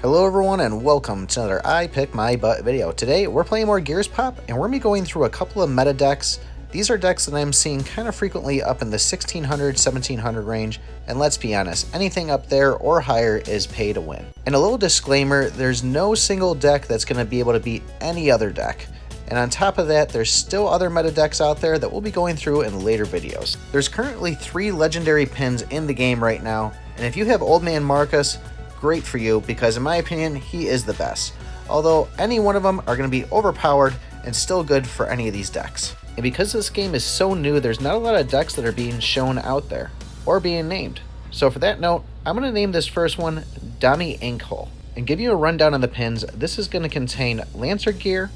Hello everyone and welcome to another I Pick My Butt video. Today we're playing more Gears Pop and we're going to be going through a couple of meta decks. These are decks that I'm seeing kind of frequently up in the 1600, 1700 range, and let's be honest, anything up there or higher is pay to win. And a little disclaimer, there's no single deck that's going to be able to beat any other deck. And on top of that, there's still other meta decks out there that we'll be going through in later videos. There's currently 3 legendary pins in the game right now, and if you have Old Man Marcus, great for you because in my opinion, he is the best. Although any one of them are going to be overpowered and still good for any of these decks. And because this game is so new, there's not a lot of decks that are being shown out there or being named. So for that note, I'm going to name this first one Dami Inkhole and give you a rundown on the pins. This is going to contain Lancer Gear,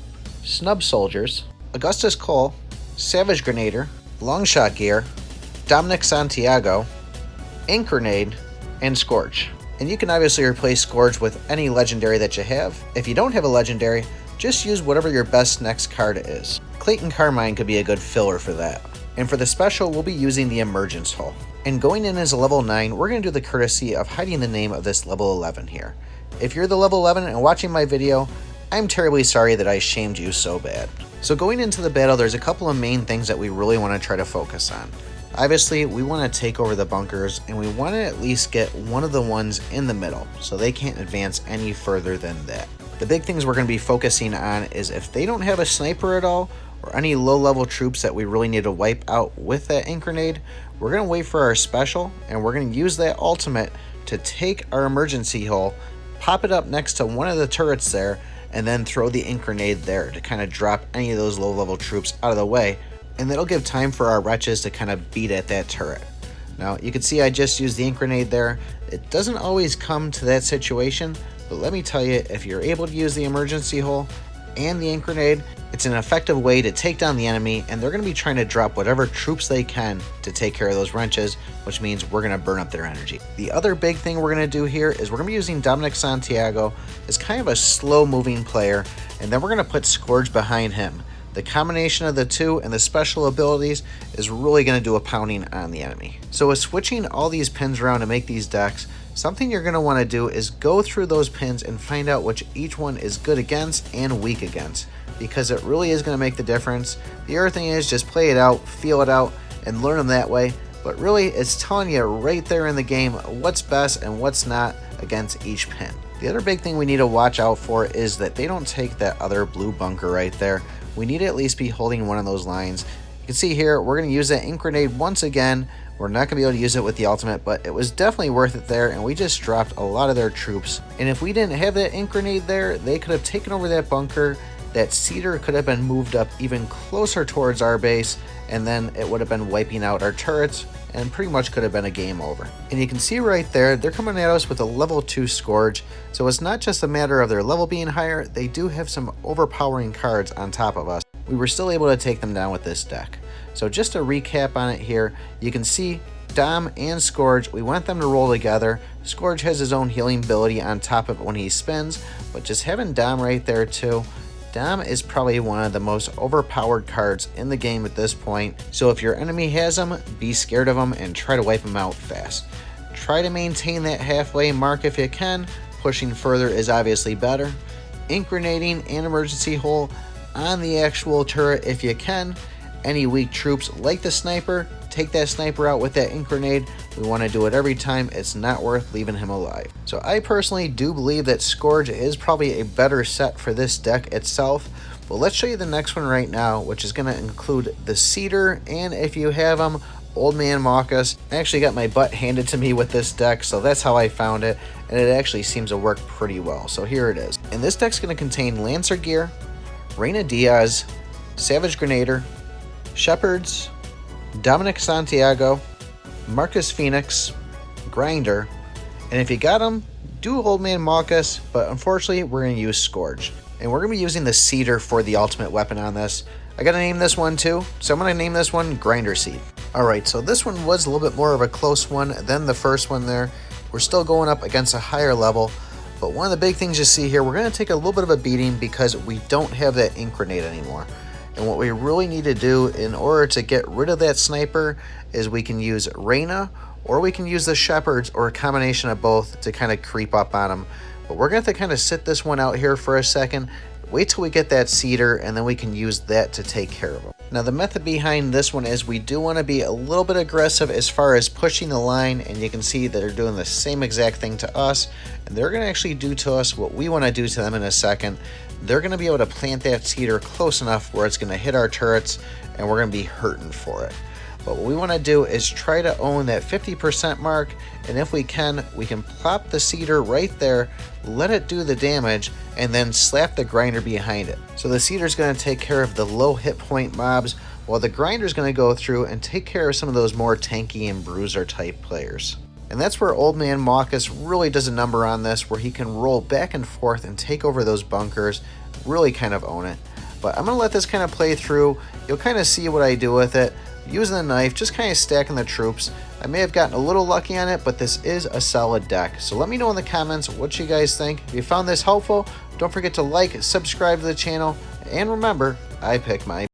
Snub Soldiers, Augustus Cole, Savage Grenader, Longshot Gear, Dominic Santiago, Incarnate, and Scourge. And you can obviously replace Scourge with any legendary that you have. If you don't have a legendary, just use whatever your best next card is. Clayton Carmine could be a good filler for that. And for the special, we'll be using the Emergence Hull. And going in as a level 9, we're going to do the courtesy of hiding the name of this level 11 here. If you're the level 11 and watching my video, I'm terribly sorry that I shamed you so bad. So going into the battle, there's a couple of main things that we really want to try to focus on. Obviously, we want to take over the bunkers, and we want to at least get one of the ones in the middle, so they can't advance any further than that. The big things we're going to be focusing on is if they don't have a sniper at all, or any low-level troops that we really need to wipe out with that ink grenade, we're going to wait for our special, and we're going to use that ultimate to take our emergency hull, pop it up next to one of the turrets there, and then throw the ink grenade there to kind of drop any of those low-level troops out of the way. And that'll give time for our wretches to kind of beat at that turret. Now, you can see I just used the ink grenade there. It doesn't always come to that situation, but let me tell you, if you're able to use the emergency hull and the ink grenade, it's an effective way to take down the enemy, and they're going to be trying to drop whatever troops they can to take care of those wrenches, which means we're going to burn up their energy. The other big thing we're going to do here is we're going to be using Dominic Santiago as kind of a slow-moving player, and then we're going to put Scourge behind him. The combination of the two and the special abilities is really going to do a pounding on the enemy. So with switching all these pins around to make these decks, something you're going to want to do is go through those pins and find out which each one is good against and weak against, because it really is going to make the difference. The other thing is just play it out, feel it out, and learn them that way. But really, it's telling you right there in the game what's best and what's not against each pin. The other big thing we need to watch out for is that they don't take that other blue bunker right there. We need to at least be holding one of those lines. You can see here, we're going to use that ink grenade once again. We're not going to be able to use it with the ultimate, but it was definitely worth it there, and we just dropped a lot of their troops. And if we didn't have that ink grenade there, they could have taken over that bunker. That cedar could have been moved up even closer towards our base, and then it would have been wiping out our turrets, and pretty much could have been a game over. And you can see right there, they're coming at us with a level 2 Scourge, so it's not just a matter of their level being higher, they do have some overpowering cards on top of us. We were still able to take them down with this deck. So just to recap on it here, you can see Dom and Scourge, we want them to roll together. Scourge has his own healing ability on top of it when he spins, but just having Dom right there too, Dom is probably one of the most overpowered cards in the game at this point, so if your enemy has him, be scared of him and try to wipe him out fast. Try to maintain that halfway mark if you can, pushing further is obviously better. Ink grenading and emergency hull on the actual turret if you can. Any weak troops like the sniper, take that sniper out with that ink grenade. We want to do it every time. It's not worth leaving him alive. So I personally do believe that Scourge is probably a better set for this deck itself. But let's show you the next one right now, which is going to include the Cedar, and if you have them, Old Man Marcus. I actually got my butt handed to me with this deck, so that's how I found it, and it actually seems to work pretty well. So here it is. And this deck's going to contain Lancer Gear, Reina Diaz, Savage Grenader, Shepherds, Dominic Santiago, Marcus Phoenix, Grinder, and if you got him, do Old Man Marcus, but unfortunately we're going to use Scourge. And we're going to be using the Cedar for the ultimate weapon on this. I got to name this one too, so I'm going to name this one Grinder Seed. Alright, so this one was a little bit more of a close one than the first one there. We're still going up against a higher level, but one of the big things you see here, we're going to take a little bit of a beating because we don't have that ink grenade anymore. And what we really need to do in order to get rid of that sniper is we can use Reina or we can use the Shepherds or a combination of both to kind of creep up on them. But we're going to have to kind of sit this one out here for a second. Wait till we get that cedar, and then we can use that to take care of them. Now the method behind this one is we do want to be a little bit aggressive as far as pushing the line, and you can see that they're doing the same exact thing to us, and they're going to actually do to us what we want to do to them in a second. They're going to be able to plant that cedar close enough where it's going to hit our turrets, and we're going to be hurting for it. But what we want to do is try to own that 50% mark, and if we can plop the cedar right there, let it do the damage, and then slap the grinder behind it. So the cedar is going to take care of the low hit point mobs, while the grinder is going to go through and take care of some of those more tanky and bruiser type players. And that's where Old Man Mawkus really does a number on this, where he can roll back and forth and take over those bunkers, really kind of own it. But I'm going to let this kind of play through. You'll kind of see what I do with it. Using the knife, just kind of stacking the troops. I may have gotten a little lucky on it, but this is a solid deck. So let me know in the comments what you guys think. If you found this helpful, don't forget to like, subscribe to the channel, and remember, I pick my